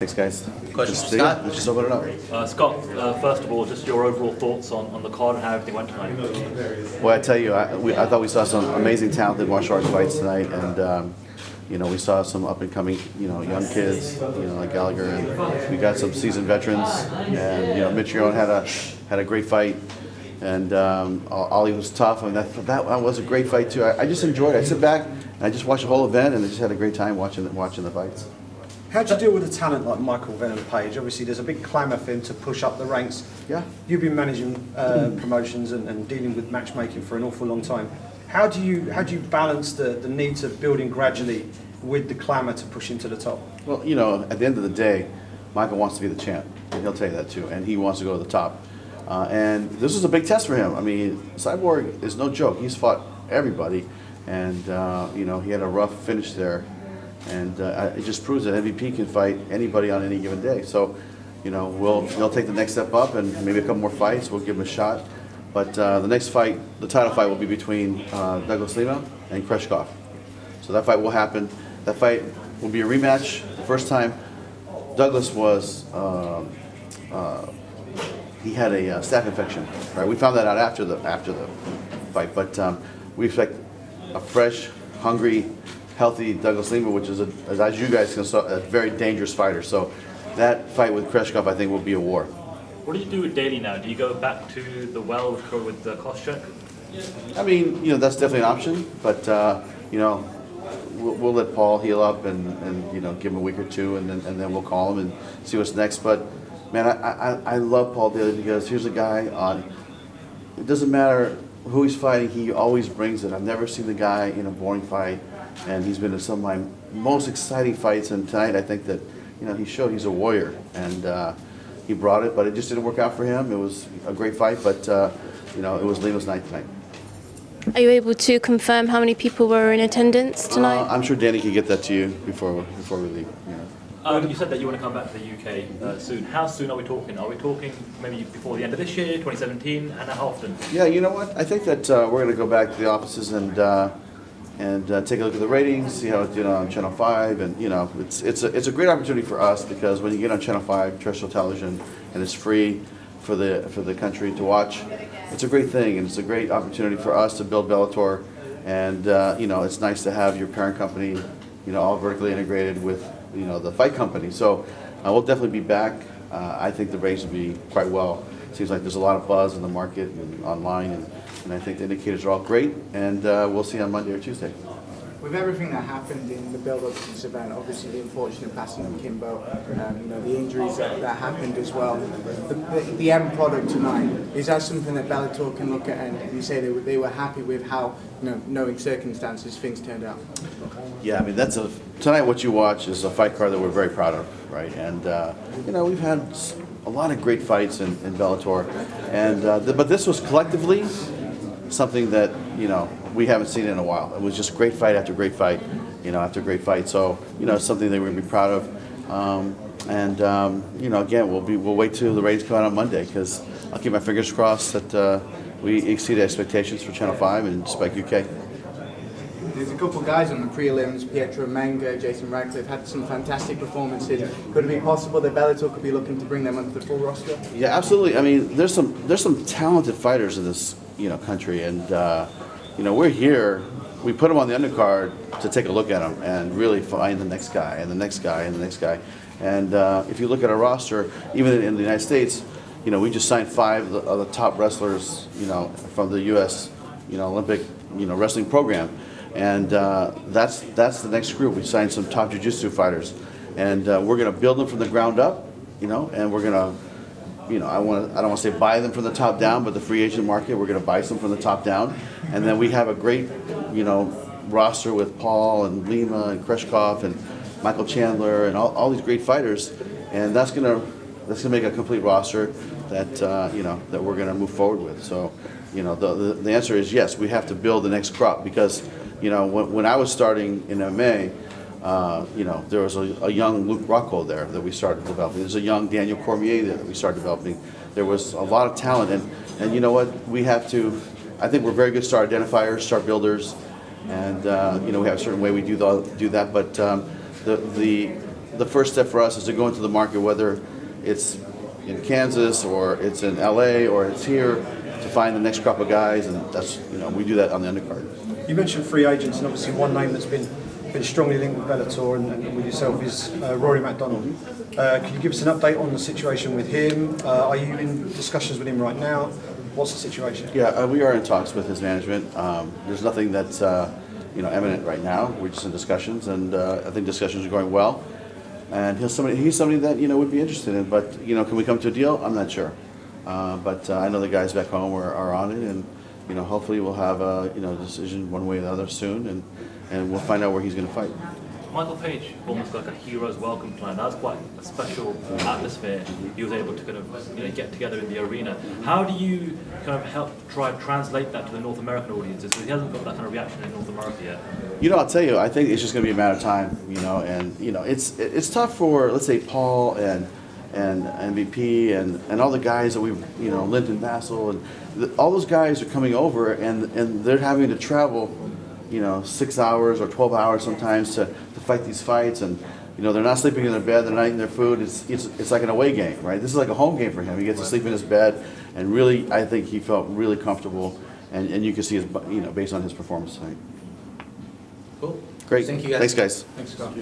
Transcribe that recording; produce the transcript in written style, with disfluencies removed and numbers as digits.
Thanks, guys. Question for Scott. Let's just open it up. Scott, first of all, just your overall thoughts on the card and how everything went tonight. Well, I tell you, I thought we saw some amazing talented martial arts fights tonight, and we saw some up and coming, young kids, like Gallagher, and we got some seasoned veterans, and Mitrione had a great fight, and Ollie was tough. I mean, that was a great fight too. I just enjoyed it. I sit back and I just watched the whole event, and I just had a great time watching the fights. How do you deal with a talent like Michael Venom Page? Obviously, there's a big clamour for him to push up the ranks. Yeah. You've been managing promotions and dealing with matchmaking for an awful long time. How do you balance the needs of building gradually with the clamour to push him to the top? Well, at the end of the day, Michael wants to be the champ, and he'll tell you that too, and he wants to go to the top. And this is a big test for him. I mean, Cyborg is no joke. He's fought everybody, and he had a rough finish there. And it just proves that MVP can fight anybody on any given day. So, they'll take the next step up and maybe a couple more fights. We'll give them a shot. But the next fight, the title fight, will be between Douglas Lima and Kreshkov. So that fight will happen. That fight will be a rematch. The first time, Douglas was he had a staph infection. Right, we found that out after the fight. But we expect a fresh, hungry, healthy Douglas Lima, which is, as you guys can see, a very dangerous fighter. So that fight with Kreshkov, I think, will be a war. What do you do with Daley now? Do you go back to the well with the Koscheck? I mean, that's definitely an option, but we'll let Paul heal up and give him a week or two, and then we'll call him and see what's next. But man, I love Paul Daley because here's a guy on. It doesn't matter who he's fighting; he always brings it. I've never seen the guy in a boring fight. And he's been in some of my most exciting fights. And tonight, I think that he showed he's a warrior, and he brought it. But it just didn't work out for him. It was a great fight, but it was Lima's night tonight. Are you able to confirm how many people were in attendance tonight? I'm sure Danny can get that to you before we leave. You said that you want to come back to the UK soon. How soon are we talking? Are we talking maybe before the end of this year, 2017, and how often? Yeah, you know what? I think that we're going to go back to the offices and take a look at the ratings, see how it's doing on Channel 5, and it's a great opportunity for us because when you get on Channel 5 terrestrial television and it's free for the country to watch, it's a great thing, and it's a great opportunity for us to build Bellator, and it's nice to have your parent company all vertically integrated with the fight company. So we'll definitely be back. I think the ratings will be quite well. Seems like there's a lot of buzz in the market and online, and I think the indicators are all great, and we'll see you on Monday or Tuesday. With everything that happened in the build-up to this event, obviously the unfortunate passing of Kimbo, the injuries that happened as well, the end product tonight, is that something that Bellator can look at and you say they were happy with how, knowing circumstances, things turned out? Yeah, I mean, tonight what you watch is a fight card that we're very proud of, right? And, we've had a lot of great fights in Bellator, and but this was collectively something that we haven't seen in a while. It was just great fight after great fight, after great fight. So it's something that we're going to be proud of. Again, we'll wait till the ratings come out on Monday because I'll keep my fingers crossed that we exceed expectations for Channel 5 and Spike UK. There's a couple of guys on the prelims, Pietro Menga, Jason Radcliffe, had some fantastic performances. Could it be possible that Bellator could be looking to bring them onto the full roster? Yeah, absolutely. I mean, there's some talented fighters in this country, and we're here. We put them on the undercard to take a look at them and really find the next guy and the next guy and the next guy. And if you look at our roster, even in the United States, we just signed 5 of the top wrestlers, from the U.S. Olympic wrestling program. And that's the next group. We signed some top jiu-jitsu fighters, and we're going to build them from the ground up, and we're going to, I don't want to say buy them from the top down, but the free agent market, we're going to buy some from the top down, and then we have a great, roster with Paul and Lima and Kreshkov and Michael Chandler and all these great fighters, and that's going to make a complete roster that that we're going to move forward with. So, the answer is yes. We have to build the next crop because. When I was starting in MMA, there was a young Luke Rockwell there that we started developing. There's a young Daniel Cormier there that we started developing. There was a lot of talent, and you know what? We have to. I think we're very good star identifiers, star builders, and we have a certain way we do that. But the the first step for us is to go into the market, whether it's in Kansas or it's in LA or it's here, to find the next crop of guys, and that's, we do that on the undercard. You mentioned free agents, and obviously one name that's been strongly linked with Bellator and with yourself is Rory MacDonald. Can you give us an update on the situation with him? Are you in discussions with him right now? What's the situation? Yeah, we are in talks with his management. There's nothing that's imminent right now. We're just in discussions, and I think discussions are going well. And he's somebody that would be interested in. But can we come to a deal? I'm not sure. But I know the guys back home are on it, and hopefully we'll have a decision one way or the other soon, and we'll find out where he's going to fight. Michael Page almost got like a hero's welcome tonight. That was quite a special atmosphere. He was able to kind of get together in the arena. How do you kind of help try and translate that to the North American audiences? Because he hasn't got that kind of reaction in North America yet. I'll tell you, I think it's just going to be a matter of time. And it's tough for, let's say, Paul and MVP and all the guys that we've Linton Vassell and all those guys are coming over, and they're having to travel 6 hours or 12 hours sometimes to fight these fights, and they're not sleeping in their bed, they're not eating their food. It's like an away game, right? This is like a home game for him. He gets to sleep in his bed, and really I think he felt really comfortable, and you can see his based on his performance tonight. Cool. Great. Thank you, guys. Thanks, guys. Thanks, Scott.